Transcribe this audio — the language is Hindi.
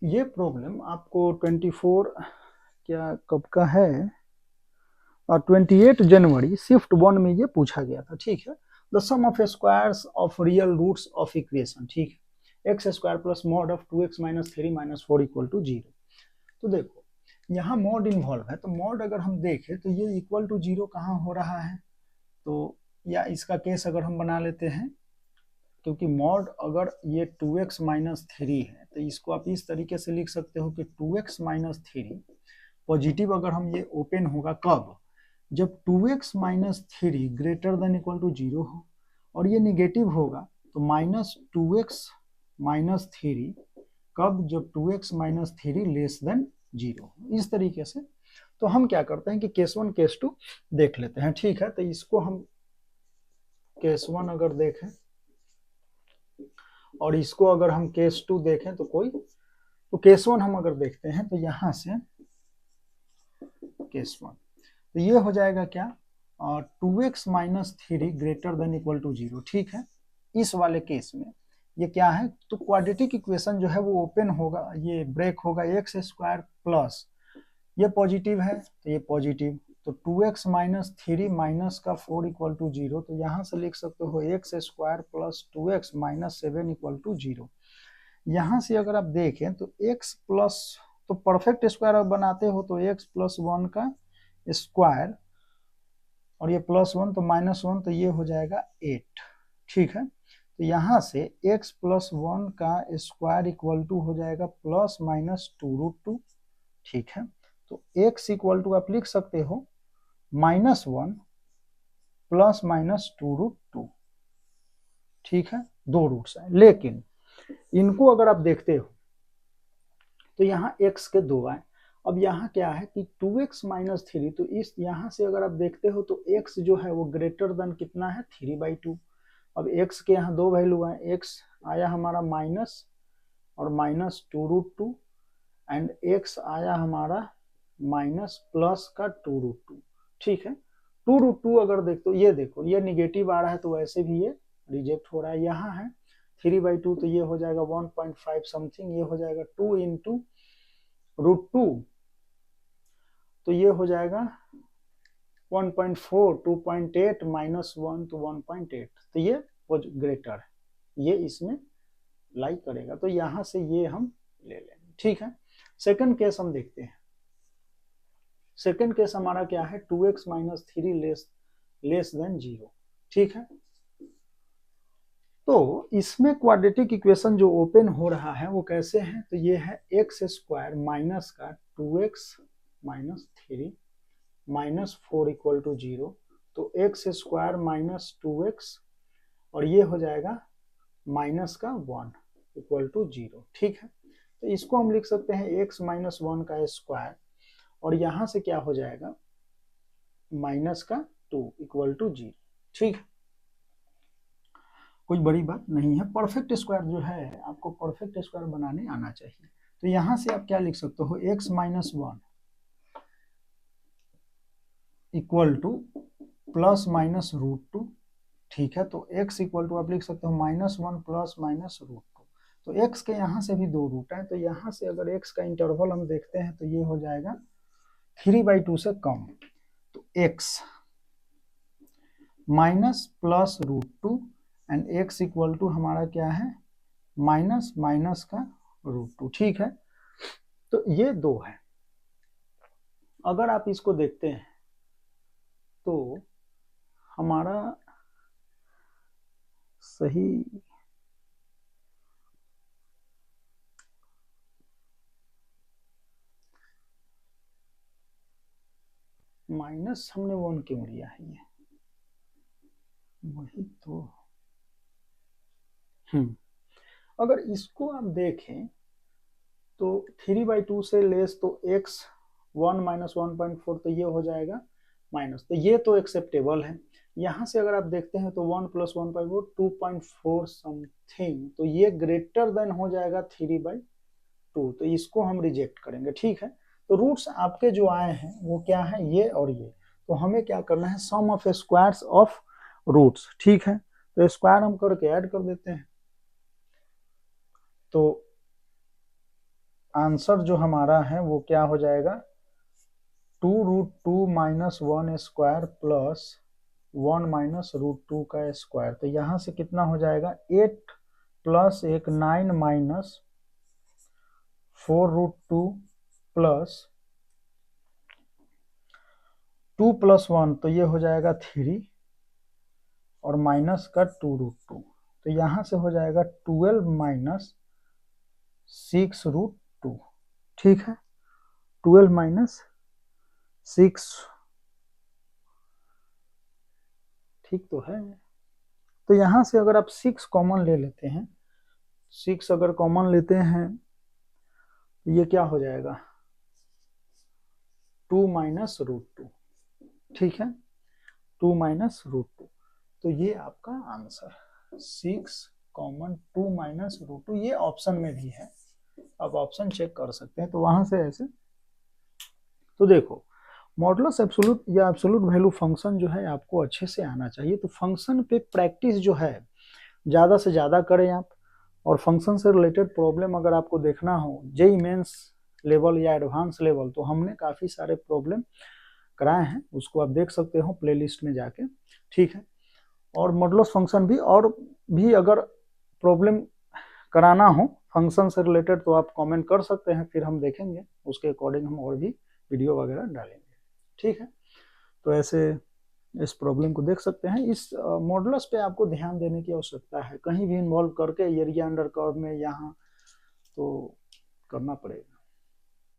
ये प्रॉब्लम आपको 24 क्या कब का है, और 28 जनवरी शिफ्ट 1 में ये पूछा गया था। ठीक है, the sum of squares of real roots of equation, ठीक है, x square plus mod of 2x minus 3 minus 4 equal to 0। तो देखो यहाँ मॉड इन्वॉल्व है, तो मॉड अगर हम देखें तो ये इक्वल टू 0 कहाँ हो रहा है, तो या इसका केस अगर हम बना लेते हैं, क्योंकि मॉड अगर ये 2x माइनस 3 है तो इसको आप इस तरीके से लिख सकते हो कि 2x माइनस 3 पॉजिटिव अगर हम ये ओपन होगा कब, जब 2x minus 3 greater than equal to 0 हो, और ये निगेटिव होगा तो माइनस 2x माइनस 3 कब, जब 2x माइनस 3 लेस देन 0। इस तरीके से तो हम क्या करते हैं कि केस 1 केस 2 देख लेते हैं। ठीक है, तो इसको हम केस 1 अगर देखें और इसको अगर हम केस 2 देखें तो तो केस 1 हम अगर देखते हैं तो यहां से केस 1 तो ये हो जाएगा क्या, 2x minus 3 greater than equal to 0। ठीक है, इस वाले केस में ये क्या है, तो क्वाड्रेटिक इक्वेशन जो है वो ओपन होगा, ये ब्रेक होगा, एक्स स्क्वायर प्लस ये पॉजिटिव है तो ये पॉजिटिव, तो 2x माइनस 3 माइनस का 4 इक्वल टू 0, तो यहाँ से लिख सकते हो x square plus 2x minus 7 equal to 0। यहाँ से अगर आप देखें तो x प्लस, तो परफेक्ट स्क्वायर बनाते हो तो x प्लस 1 का स्क्वायर और ये प्लस 1 तो माइनस 1, तो ये हो जाएगा 8। ठीक है, तो यहाँ से x प्लस 1 का स्क्वायर इक्वल टू हो जाएगा प्लस माइनस 2√2। ठीक है, तो x इक्वल टू आप लिख सकते हो -1 प्लस माइनस 2√2। ठीक है, दो रूट्स हैं, लेकिन इनको अगर आप देखते हो तो यहाँ x के दो आए। अब यहाँ क्या है कि 2x माइनस 3, तो इस यहाँ से अगर आप देखते हो तो x जो है वो ग्रेटर देन कितना है, 3/2। अब x के यहाँ दो वैल्यू आए, x आया हमारा माइनस और माइनस 2√2 एंड x आया हमारा माइनस प्लस का 2√2। ठीक है, 2√2 अगर देखो, ये देखो ये निगेटिव आ रहा है तो वैसे भी ये रिजेक्ट हो रहा है। यहाँ है 3/2 तो ये हो जाएगा 1.5 समथिंग, ये हो जाएगा 2 इंटू √2, तो ये हो जाएगा 1.4, 2.8 माइनस 1 तो 1.8, तो ये ग्रेटर है, ये इसमें लाई करेगा, तो यहाँ से ये हम ले लेंगे। ठीक है, सेकंड केस हम देखते हैं। सेकंड केस हमारा क्या है, 2x माइनस 3 लेस देन 0। ठीक है, तो इसमें क्वाड्रेटिक इक्वेशन जो ओपन हो रहा है वो कैसे है, तो ये है एक्स स्क्वायर माइनस का 2x minus 3 minus 4 equal to 0, तो एक्स स्क्वायर माइनस 2x और ये हो जाएगा माइनस का 1 इक्वल टू 0। ठीक है, तो इसको हम लिख सकते हैं x माइनस 1 का स्क्वायर और यहाँ से क्या हो जाएगा माइनस का 2 इक्वल टू 0। ठीक है, कोई बड़ी बात नहीं है। परफेक्ट स्क्वायर जो है आपको परफेक्ट स्क्वायर बनाने आना चाहिए, तो यहाँ से आप क्या लिख सकते हो, x minus 1 equal two plus minus √2। ठीक है, तो x इक्वल टू आप लिख सकते हो -1 प्लस माइनस √2, तो x के यहाँ से भी दो रूट है, तो यहाँ से अगर x का इंटरवल हम देखते हैं तो ये हो जाएगा 3/2 से कम, तो x minus plus √2 and x equal to हमारा क्या है माइनस माइनस का √2। ठीक है, तो ये दो है। अगर आप इसको देखते हैं तो हमारा सही माइनस हमने 1 क्यों लिया है, ये वही तो। अगर इसको आप देखें तो 3/2 से लेस तो x 1 माइनस 1.4, तो ये हो जाएगा माइनस, तो ये तो एक्सेप्टेबल है। यहाँ से अगर आप देखते हैं तो 1 प्लस 1.4 2.4 समथिंग, तो ये ग्रेटर देन हो जाएगा 3/2, तो इसको हम रिजेक्ट करेंगे। ठीक है, तो रूट्स आपके जो आए हैं वो क्या है, ये और ये, तो हमें क्या करना है, सम ऑफ स्क्वायर्स ऑफ रूट्स। ठीक है, तो स्क्वायर हम करके ऐड कर देते हैं, तो आंसर जो हमारा है वो क्या हो जाएगा, 2√2 माइनस 1 स्क्वायर प्लस 1 माइनस √2 का स्क्वायर। तो यहाँ से कितना हो जाएगा, 8 प्लस 1 9 माइनस 4√2 प्लस 2 प्लस 1, तो ये हो जाएगा 3 और माइनस का 2√2, तो यहाँ से हो जाएगा 12 माइनस 6√2। ठीक है, 12 माइनस 6, ठीक तो है। तो यहाँ से अगर आप 6 कॉमन ले लेते हैं, 6 अगर कॉमन लेते हैं तो ये क्या हो जाएगा, 2 माइनस √2। ठीक है, 2 माइनस √2, तो ये आपका आंसर 6 कॉमन 2 माइनस √2, ये ऑप्शन में भी है, आप ऑप्शन चेक कर सकते हैं। तो वहां से ऐसे, तो देखो मॉडुलस एब्सोल्यूट या एब्सोल्यूट वैल्यू फंक्शन जो है आपको अच्छे से आना चाहिए। तो फंक्शन पे प्रैक्टिस जो है ज़्यादा से ज़्यादा करें आप, और फंक्शन से रिलेटेड प्रॉब्लम अगर आपको देखना हो जेईई मेंस लेवल या एडवांस लेवल, तो हमने काफ़ी सारे प्रॉब्लम कराए हैं, उसको आप देख सकते हो प्लेलिस्ट में जाके। ठीक है, और मॉडुलस फंक्शन भी, और भी अगर प्रॉब्लम कराना हो फंक्शन से रिलेटेड तो आप कमेंट कर सकते हैं, फिर हम देखेंगे उसके अकॉर्डिंग हम और भी वीडियो वगैरह डालेंगे। ठीक है, तो ऐसे इस प्रॉब्लम को देख सकते हैं। इस मॉडुलस पे आपको ध्यान देने की आवश्यकता है, कहीं भी इन्वॉल्व करके एरिया अंडर कर्व में यहाँ तो करना पड़ेगा।